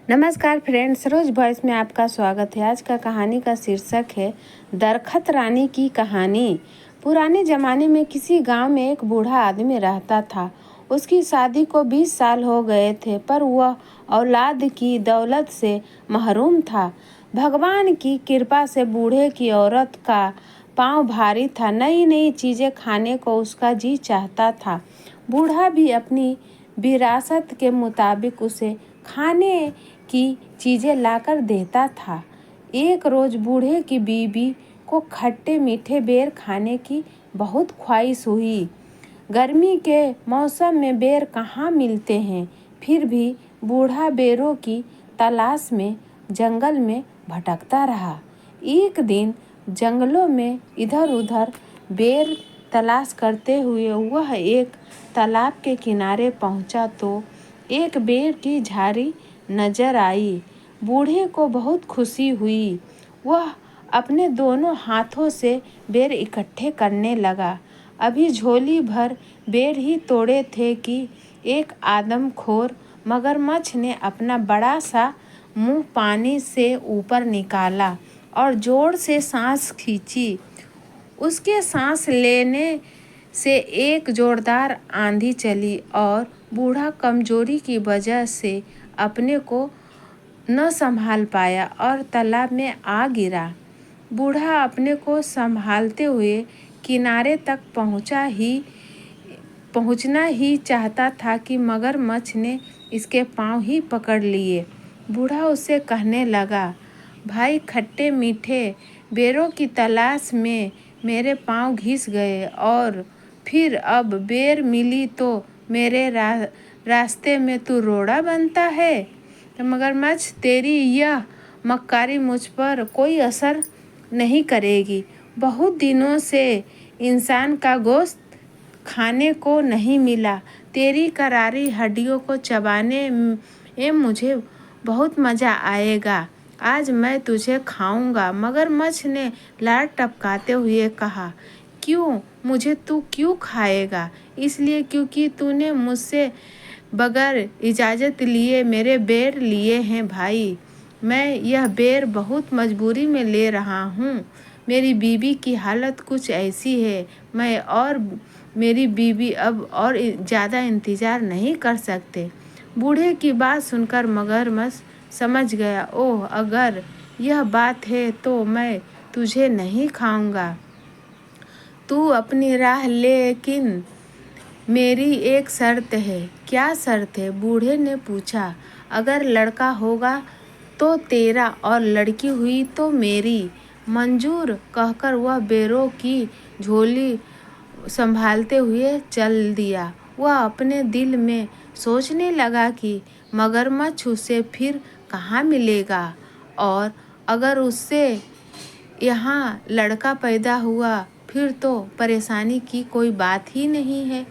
नमस्कार फ्रेंड्स, रोज वॉइस में आपका स्वागत है। आज का कहानी का शीर्षक है दरखत रानी की कहानी। पुराने ज़माने में किसी गांव में एक बूढ़ा आदमी रहता था। उसकी शादी को 20 साल हो गए थे, पर वह औलाद की दौलत से महरूम था। भगवान की कृपा से बूढ़े की औरत का पाँव भारी था। नई नई चीज़ें खाने को उसका जी चाहता था। बूढ़ा भी अपनी विरासत के मुताबिक उसे खाने की चीज़ें लाकर देता था। एक रोज़ बूढ़े की बीवी को खट्टे मीठे बेर खाने की बहुत ख्वाहिश हुई। गर्मी के मौसम में बेर कहाँ मिलते हैं, फिर भी बूढ़ा बेरों की तलाश में जंगल में भटकता रहा। एक दिन जंगलों में इधर उधर बेर तलाश करते हुए वह एक तालाब के किनारे पहुंचा तो एक बेर की झाड़ी नजर आई। बूढ़े को बहुत खुशी हुई। वह अपने दोनों हाथों से बेर इकट्ठे करने लगा। अभी झोली भर बेर ही तोड़े थे कि एक आदमखोर मगरमच्छ ने अपना बड़ा सा मुंह पानी से ऊपर निकाला और जोर से सांस खींची। उसके सांस लेने से एक जोरदार आंधी चली और बूढ़ा कमजोरी की वजह से अपने को न संभाल पाया और तालाब में आ गिरा। बूढ़ा अपने को संभालते हुए किनारे तक पहुंचना ही चाहता था कि मगरमच्छ ने इसके पांव ही पकड़ लिए। बूढ़ा उससे कहने लगा, भाई, खट्टे मीठे बेरों की तलाश में मेरे पांव घिस गए और फिर अब बेर मिली तो मेरे रास्ते में तू रोड़ा बनता है। तो मगरमच्छ, तेरी यह मक्कारी मुझ पर कोई असर नहीं करेगी। बहुत दिनों से इंसान का गोश्त खाने को नहीं मिला। तेरी करारी हड्डियों को चबाने में मुझे बहुत मज़ा आएगा। आज मैं तुझे खाऊंगा। मगरमच्छ ने लार टपकाते हुए कहा, क्यों? मुझे तू क्यों खाएगा? इसलिए क्योंकि तूने मुझसे बगैर इजाज़त लिए मेरे बेर लिए हैं भाई। मैं यह बेर बहुत मजबूरी में ले रहा हूँ। मेरी बीवी की हालत कुछ ऐसी है, मैं और मेरी बीवी अब और ज़्यादा इंतज़ार नहीं कर सकते। बूढ़े की बात सुनकर मगरमच्छ समझ गया, ओह, अगर यह बात है तो मैं तुझे नहीं खाऊंगा। तू अपनी राह, लेकिन मेरी एक शर्त है। क्या शर्त है? बूढ़े ने पूछा। अगर लड़का होगा तो तेरा और लड़की हुई तो मेरी। मंजूर कहकर वह बेरों की झोली संभालते हुए चल दिया। वह अपने दिल में सोचने लगा कि मगरमच्छ उसे फिर कहाँ मिलेगा और अगर उससे यहाँ लड़का पैदा हुआ फिर तो परेशानी की कोई बात ही नहीं है।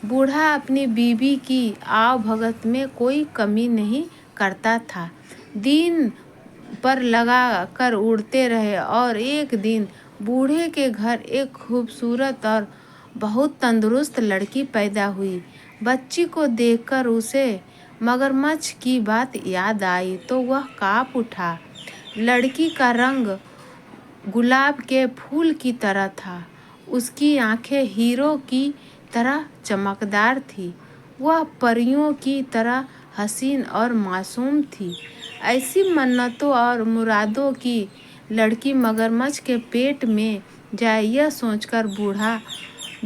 बूढ़ा अपनी बीवी की आव भगत में कोई कमी नहीं करता था। दिन पर लगा कर उड़ते रहे और एक दिन बूढ़े के घर एक खूबसूरत और बहुत तंदुरुस्त लड़की पैदा हुई। बच्ची को देखकर उसे मगरमच्छ की बात याद आई तो वह काँप उठा। लड़की का रंग गुलाब के फूल की तरह था। उसकी आंखें हीरो की तरह चमकदार थी। वह परियों की तरह हसीन और मासूम थी। ऐसी मन्नतों और मुरादों की लड़की मगरमच्छ के पेट में जाए, यह सोचकर बूढ़ा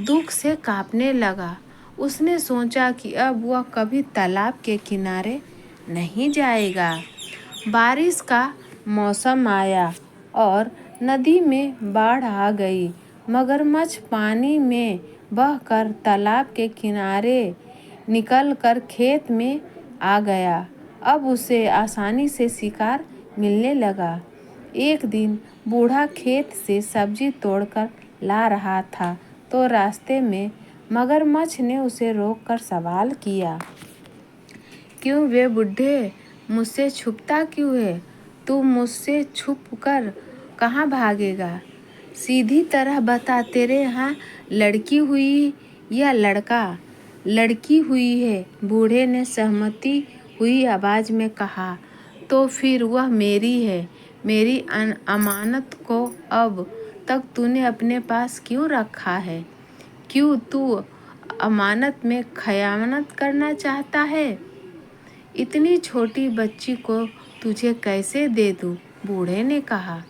दुख से कांपने लगा। उसने सोचा कि अब वह कभी तालाब के किनारे नहीं जाएगा। बारिश का मौसम आया और नदी में बाढ़ आ गई। मगरमच्छ पानी में बहकर तालाब के किनारे निकलकर खेत में आ गया। अब उसे आसानी से शिकार मिलने लगा। एक दिन बूढ़ा खेत से सब्जी तोड़कर ला रहा था तो रास्ते में मगरमच्छ ने उसे रोककर सवाल किया, क्यों बे बूढ़े, मुझसे छुपता क्यों है? तू मुझसे छुप कर कहाँ भागेगा? सीधी तरह बता, तेरे यहाँ लड़की हुई या लड़का? लड़की हुई है, बूढ़े ने सहमति हुई आवाज़ में कहा, तो फिर वह मेरी है। मेरी अमानत को अब तक तूने अपने पास क्यों रखा है? क्यों तू अमानत में खयानत करना चाहता है? इतनी छोटी बच्ची को तुझे कैसे दे दूँ? बूढ़े ने कहा।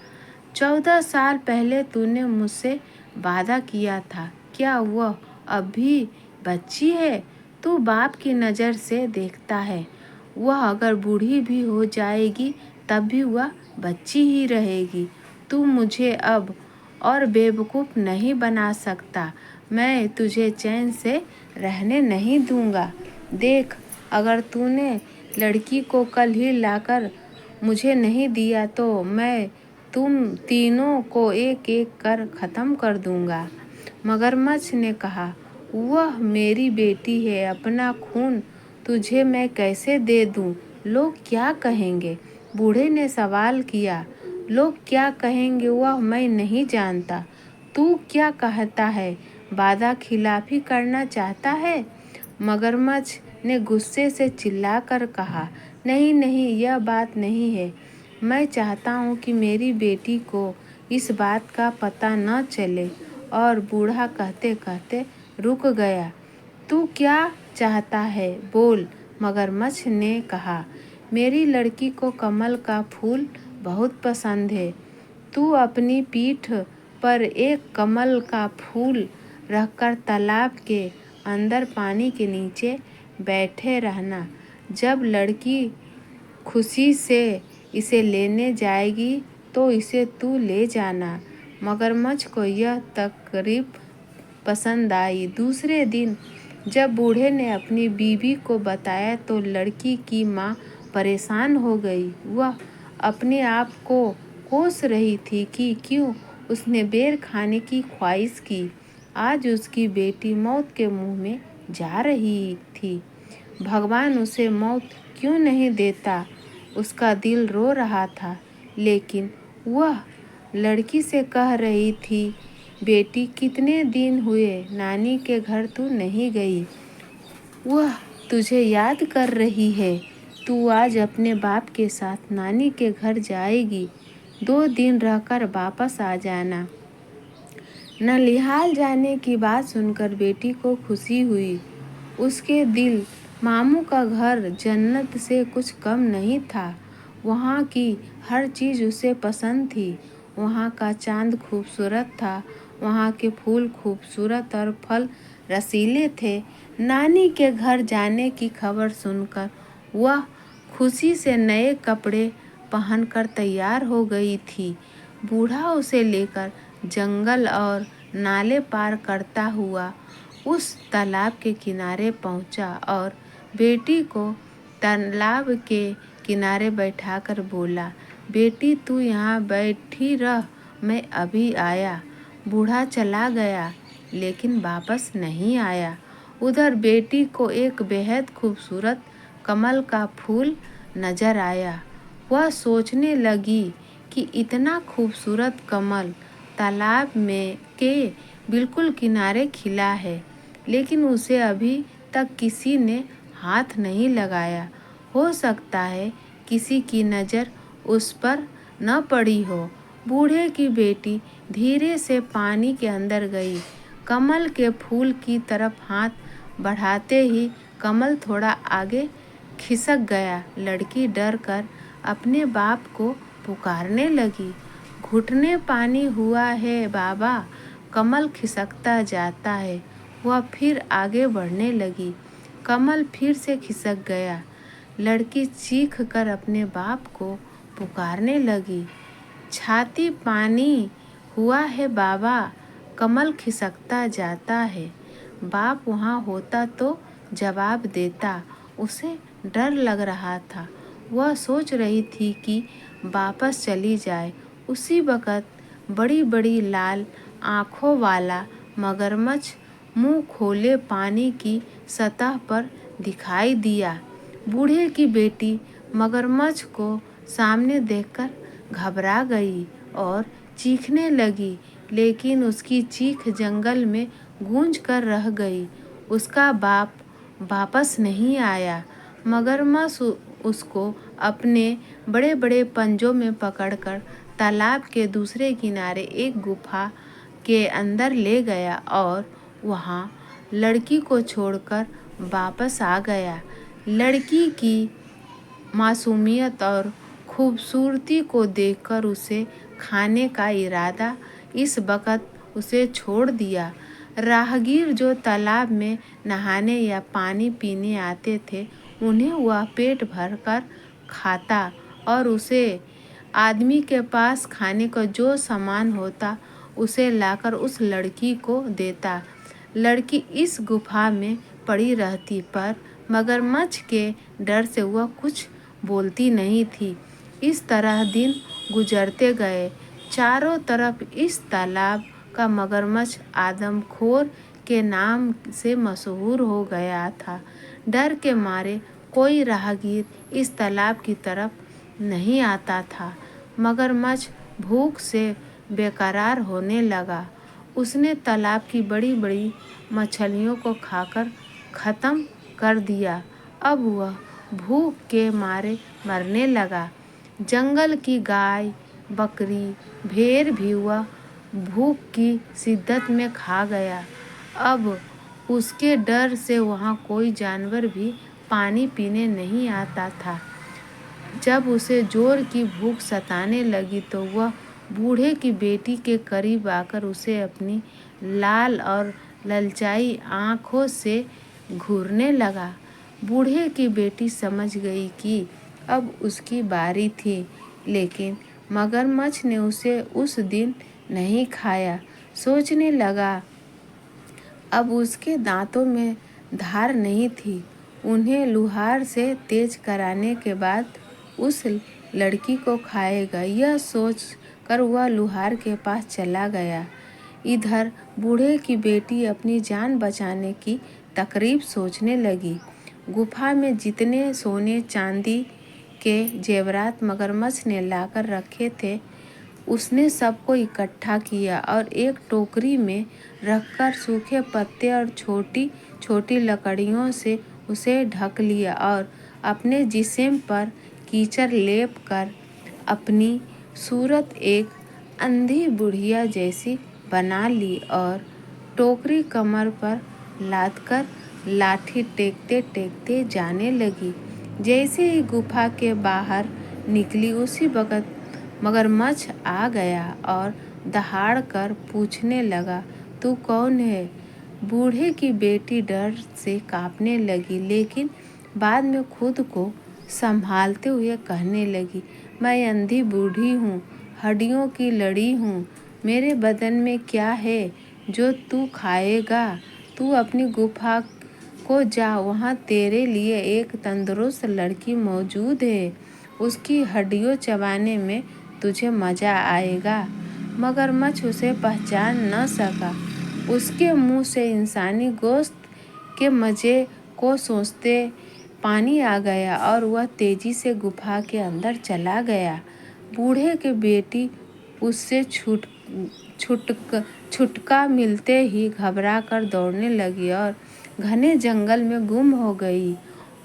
14 साल पहले तूने मुझसे वादा किया था। क्या वह अब भी बच्ची है? तू बाप की नज़र से देखता है। वह अगर बूढ़ी भी हो जाएगी तब भी वह बच्ची ही रहेगी। तू मुझे अब और बेवकूफ़ नहीं बना सकता। मैं तुझे चैन से रहने नहीं दूंगा। देख, अगर तूने लड़की को कल ही लाकर मुझे नहीं दिया तो मैं तुम तीनों को एक एक कर ख़त्म कर दूंगा। मगरमच्छ ने कहा, वह मेरी बेटी है, अपना खून तुझे मैं कैसे दे दूं? लोग क्या कहेंगे? बूढ़े ने सवाल किया। लोग क्या कहेंगे वह मैं नहीं जानता। तू क्या कहता है? वादा खिलाफी करना चाहता है? मगरमच्छ ने गुस्से से चिल्लाकर कहा, नहीं नहीं, यह बात नहीं है। मैं चाहता हूँ कि मेरी बेटी को इस बात का पता न चले। और बूढ़ा कहते कहते रुक गया। तू क्या चाहता है? बोल, मगरमच्छ ने कहा। मेरी लड़की को कमल का फूल बहुत पसंद है। तू अपनी पीठ पर एक कमल का फूल रखकर तालाब के अंदर पानी के नीचे बैठे रहना। जब लड़की खुशी से इसे लेने जाएगी तो इसे तू ले जाना। मगरमच्छ को यह तकरीब पसंद आई। दूसरे दिन जब बूढ़े ने अपनी बीवी को बताया तो लड़की की माँ परेशान हो गई। वह अपने आप को कोस रही थी कि क्यों उसने बेर खाने की ख्वाहिश की। आज उसकी बेटी मौत के मुंह में जा रही थी। भगवान उसे मौत क्यों नहीं देता? उसका दिल रो रहा था। लेकिन वह लड़की से कह रही थी, बेटी, कितने दिन हुए नानी के घर तू नहीं गई? वह तुझे याद कर रही है। तू आज अपने बाप के साथ नानी के घर जाएगी। 2 दिन रहकर वापस आ जाना। नलिहाल जाने की बात सुनकर बेटी को खुशी हुई। उसके दिल मामू का घर जन्नत से कुछ कम नहीं था। वहाँ की हर चीज़ उसे पसंद थी। वहाँ का चांद खूबसूरत था, वहाँ के फूल खूबसूरत और फल रसीले थे। नानी के घर जाने की खबर सुनकर वह खुशी से नए कपड़े पहनकर तैयार हो गई थी। बूढ़ा उसे लेकर जंगल और नाले पार करता हुआ उस तालाब के किनारे पहुंचा और बेटी को तालाब के किनारे बैठाकर बोला, बेटी, तू यहाँ बैठी रह, मैं अभी आया। बूढ़ा चला गया लेकिन वापस नहीं आया। उधर बेटी को एक बेहद खूबसूरत कमल का फूल नजर आया। वह सोचने लगी कि इतना खूबसूरत कमल तालाब में के बिल्कुल किनारे खिला है, लेकिन उसे अभी तक किसी ने हाथ नहीं लगाया। हो सकता है किसी की नज़र उस पर न पड़ी हो। बूढ़े की बेटी धीरे से पानी के अंदर गई। कमल के फूल की तरफ हाथ बढ़ाते ही कमल थोड़ा आगे खिसक गया। लड़की डर कर अपने बाप को पुकारने लगी, घुटने पानी हुआ है बाबा। कमल खिसकता जाता है। वह फिर आगे बढ़ने लगी। कमल फिर से खिसक गया। लड़की चीख कर अपने बाप को पुकारने लगी, छाती पानी हुआ है बाबा, कमल खिसकता जाता है। बाप वहाँ होता तो जवाब देता। उसे डर लग रहा था। वह सोच रही थी कि वापस चली जाए। उसी वक़्त बड़ी बड़ी लाल आँखों वाला मगरमच्छ मुंह खोले पानी की सतह पर दिखाई दिया। बूढ़े की बेटी मगरमच्छ को सामने देखकर घबरा गई और चीखने लगी, लेकिन उसकी चीख जंगल में गूंज कर रह गई। उसका बाप वापस नहीं आया। मगरमच्छ उसको अपने बड़े बड़े पंजों में पकड़कर तालाब के दूसरे किनारे एक गुफा के अंदर ले गया और वहाँ लड़की को छोड़कर वापस आ गया। लड़की की मासूमियत और खूबसूरती को देखकर उसे खाने का इरादा इस वक्त उसे छोड़ दिया। राहगीर जो तालाब में नहाने या पानी पीने आते थे उन्हें वह पेट भर कर खाता और उसे आदमी के पास खाने का जो सामान होता उसे लाकर उस लड़की को देता। लड़की इस गुफा में पड़ी रहती पर मगरमच्छ के डर से वह कुछ बोलती नहीं थी। इस तरह दिन गुजरते गए। चारों तरफ इस तालाब का मगरमच्छ आदमखोर के नाम से मशहूर हो गया था। डर के मारे कोई राहगीर इस तालाब की तरफ नहीं आता था। मगरमच्छ भूख से बेकरार होने लगा। उसने तालाब की बड़ी बड़ी मछलियों को खाकर ख़त्म कर दिया। अब वह भूख के मारे मरने लगा। जंगल की गाय, बकरी, भेड़ भी वह भूख की शिद्दत में खा गया। अब उसके डर से वहाँ कोई जानवर भी पानी पीने नहीं आता था। जब उसे जोर की भूख सताने लगी तो वह बूढ़े की बेटी के करीब आकर उसे अपनी लाल और ललचाई आँखों से घूरने लगा। बूढ़े की बेटी समझ गई कि अब उसकी बारी थी, लेकिन मगरमच्छ ने उसे उस दिन नहीं खाया। सोचने लगा, अब उसके दांतों में धार नहीं थी। उन्हें लुहार से तेज कराने के बाद उस लड़की को खाएगा। यह सोच कर वह लुहार के पास चला गया। इधर बूढ़े की बेटी अपनी जान बचाने की तकरीब सोचने लगी। गुफा में जितने सोने चांदी के जेवरात मगरमच्छ ने लाकर रखे थे उसने सबको इकट्ठा किया और एक टोकरी में रखकर सूखे पत्ते और छोटी छोटी लकड़ियों से उसे ढक लिया और अपने जिस्म पर कीचड़ लेप कर अपनी सूरत एक अंधी बुढ़िया जैसी बना ली और टोकरी कमर पर लादकर लाठी टेकते टेकते जाने लगी। जैसे ही गुफा के बाहर निकली उसी वक्त मगरमच्छ आ गया और दहाड़ कर पूछने लगा, तू कौन है? बूढ़े की बेटी डर से कांपने लगी, लेकिन बाद में खुद को संभालते हुए कहने लगी, मैं अंधी बूढ़ी हूँ, हड्डियों की लड़ी हूँ। मेरे बदन में क्या है जो तू खाएगा? तू अपनी गुफा को जा, वहाँ तेरे लिए एक तंदुरुस्त लड़की मौजूद है। उसकी हड्डियों चबाने में तुझे मज़ा आएगा। मगरमच्छ उसे पहचान न सका। उसके मुंह से इंसानी गोश्त के मज़े को सोचते पानी आ गया और वह तेजी से गुफा के अंदर चला गया। बूढ़े की बेटी उससे छुटका मिलते ही घबरा कर दौड़ने लगी और घने जंगल में गुम हो गई।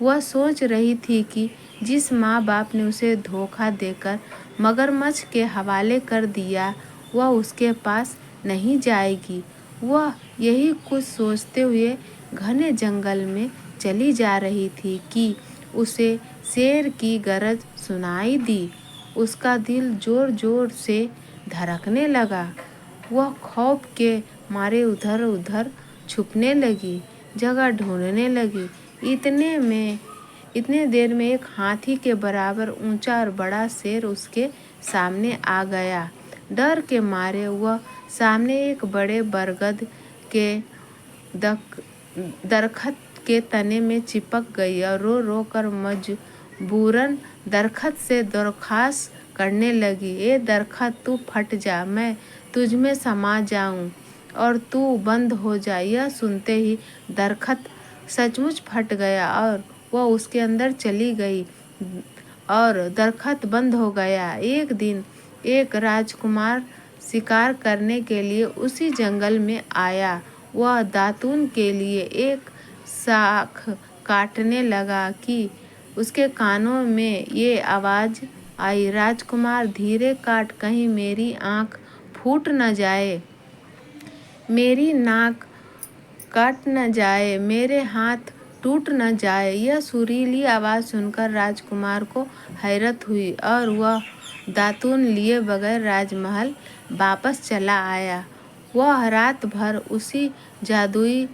वह सोच रही थी कि जिस माँ बाप ने उसे धोखा देकर मगरमच्छ के हवाले कर दिया वह उसके पास नहीं जाएगी। वह यही कुछ सोचते हुए घने जंगल में चली जा रही थी कि उसे शेर की गरज सुनाई दी। उसका दिल जोर जोर से धड़कने लगा। वह खौफ के मारे उधर उधर छुपने लगी, जगह ढूंढने लगी। इतने देर में एक हाथी के बराबर ऊंचा और बड़ा शेर उसके सामने आ गया। डर के मारे वह सामने एक बड़े बरगद के दरख्त के तने में चिपक गई और रो रो कर मजबूरन दरख्त से दरख्वास्त करने लगी, ए दरख्त तू फट जा, मैं तुझ में समा जाऊं और तू बंद हो जा। यह सुनते ही दरख्त सचमुच फट गया और वह उसके अंदर चली गई और दरख्त बंद हो गया। एक दिन एक राजकुमार शिकार करने के लिए उसी जंगल में आया। वह दातून के लिए एक शाख काटने लगा कि उसके कानों में ये आवाज़ आई, राजकुमार धीरे काट, कहीं मेरी आँख फूट न जाए, मेरी नाक कट न जाए, मेरे हाथ टूट न जाए। यह सुरीली आवाज़ सुनकर राजकुमार को हैरत हुई और वह दातून लिए बगैर राजमहल वापस चला आया। वह रात भर उसी जादुई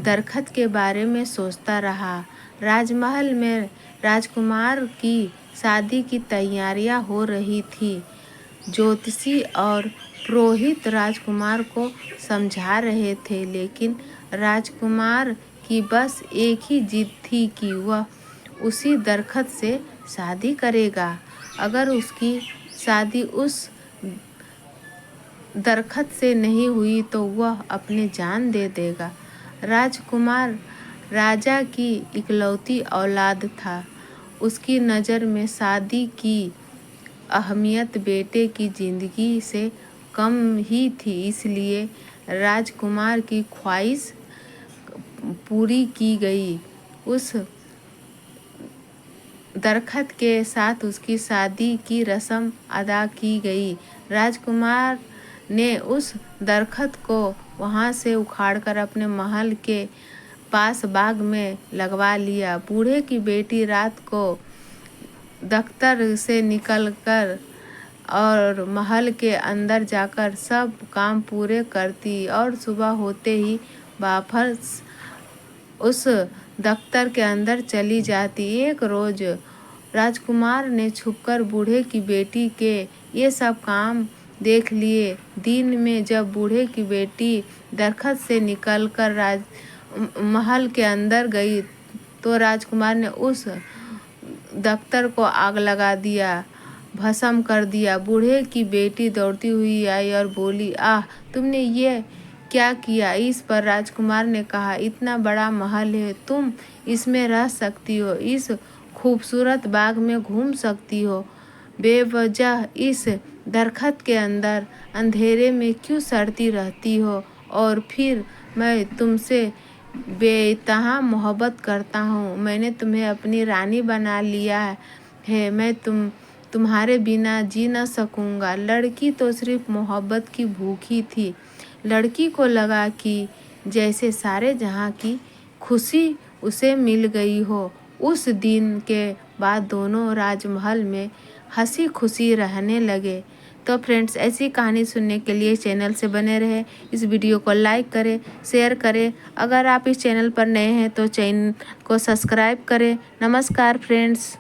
दरख्त के बारे में सोचता रहा। राजमहल में राजकुमार की शादी की तैयारियां हो रही थी। ज्योतिषी और पुरोहित राजकुमार को समझा रहे थे, लेकिन राजकुमार की बस एक ही जिद थी कि वह उसी दरख्त से शादी करेगा। अगर उसकी शादी उस दरख्त से नहीं हुई तो वह अपनी जान दे देगा। राजकुमार राजा की इकलौती औलाद था। उसकी नज़र में शादी की अहमियत बेटे की ज़िंदगी से कम ही थी, इसलिए राजकुमार की ख्वाहिश पूरी की गई। उस दरख्त के साथ उसकी शादी की रस्म अदा की गई। राजकुमार ने उस दरख्त को वहाँ से उखाड़कर अपने महल के पास बाग में लगवा लिया। बूढ़े की बेटी रात को दफ्तर से निकलकर और महल के अंदर जाकर सब काम पूरे करती और सुबह होते ही वापस उस दफ्तर के अंदर चली जाती। एक रोज़ राजकुमार ने छुपकर बूढ़े की बेटी के ये सब काम देख लिए। दिन में जब बूढ़े की बेटी दरख्त से निकलकर महल के अंदर गई तो राजकुमार ने उस दफ्तर को आग लगा दिया, भस्म कर दिया। बूढ़े की बेटी दौड़ती हुई आई और बोली, आह, तुमने ये क्या किया? इस पर राजकुमार ने कहा, इतना बड़ा महल है, तुम इसमें रह सकती हो, इस खूबसूरत बाग में घूम सकती हो, बेवजह इस दरख्त के अंदर अंधेरे में क्यों सड़ती रहती हो? और फिर मैं तुमसे बेइंतहा मोहब्बत करता हूँ, मैंने तुम्हें अपनी रानी बना लिया है, मैं तुम्हारे बिना जी न सकूँगा। लड़की तो सिर्फ मोहब्बत की भूखी थी। लड़की को लगा कि जैसे सारे जहाँ की खुशी उसे मिल गई हो। उस दिन के बाद दोनों राजमहल में हंसी खुशी रहने लगे। तो फ्रेंड्स, ऐसी कहानी सुनने के लिए चैनल से बने रहे। इस वीडियो को लाइक करें, शेयर करें। अगर आप इस चैनल पर नए हैं तो चैनल को सब्सक्राइब करें। नमस्कार फ्रेंड्स।